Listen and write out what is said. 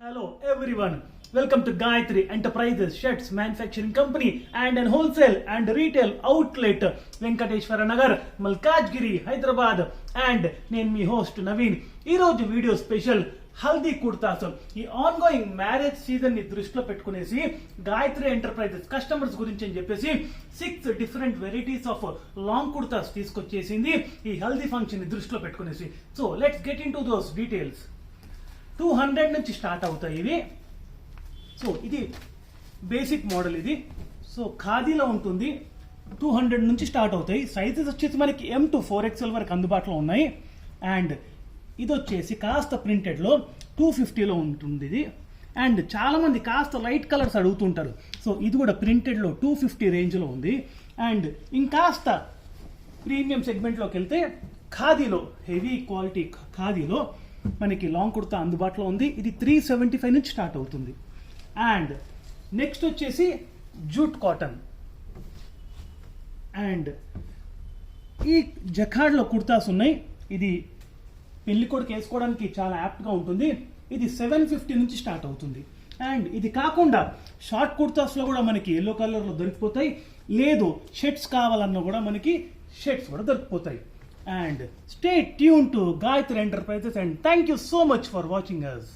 Hello everyone, welcome to Gayatri Enterprises Shirts Manufacturing Company and an wholesale and retail outlet Venkateshwara Nagar, Malkajgiri, Hyderabad and నేను మీ host Naveen. ఈరోజు video special haldi kurtas. ఈ ongoing marriage season ని దృష్టిలో పెట్టుకునేసి Gayatri enterprises customers గురించి అని చెప్పేసి 6 different varieties of long kurtas తీసుకొచ్చేసింది ఈ హల్దీ ఫంక్షన్ ని దృష్టిలో పెట్టుకునేసి. So let's get into those details. 200 నుంచి స్టార్ట్ అవుతాయి ఇవి. సో ఇది బేసిక్ మోడల్ ఇది. సో ఖాదీలో ఉంటుంది. 200 నుంచి స్టార్ట్ అవుతాయి. సైజెస్ వచ్చేసి మనకి M to 4XL వరకు అందుబాటులో ఉన్నాయి. అండ్ ఇది వచ్చేసి కాస్త ప్రింటెడ్లో 250లో ఉంటుంది ఇది. అండ్ చాలా మంది కాస్త లైట్ కలర్స్ అడుగుతుంటారు. సో ఇది కూడా ప్రింటెడ్లో 250 రేంజ్లో ఉంది. అండ్ ఇంకాస్త ప్రీమియం సెగ్మెంట్లోకి వెళ్తే ఖాదీలో హెవీ క్వాలిటీ ఖాదీలో మనకి లాంగ్ కుర్తా అందుబాటులో ఉంది. ఇది 375 నుంచి స్టార్ట్ అవుతుంది. అండ్ నెక్స్ట్ వచ్చేసి జూట్ కాటన్. అండ్ ఈ జకార్డ్లో కుర్తాస్ ఉన్నాయి. ఇది పెళ్లి కొడుకు వేసుకోవడానికి చాలా యాప్ట్గా ఉంటుంది. ఇది 750 నుంచి స్టార్ట్ అవుతుంది. అండ్ ఇది కాకుండా షార్ట్ కుర్తాస్లో కూడా మనకి ఎల్లో కలర్లో దొరికిపోతాయి. లేదు షర్ట్స్ కావాలన్నా కూడా మనకి షర్ట్స్ కూడా దొరికిపోతాయి. And stay tuned to Gayatri Enterprises and thank you so much for watching us.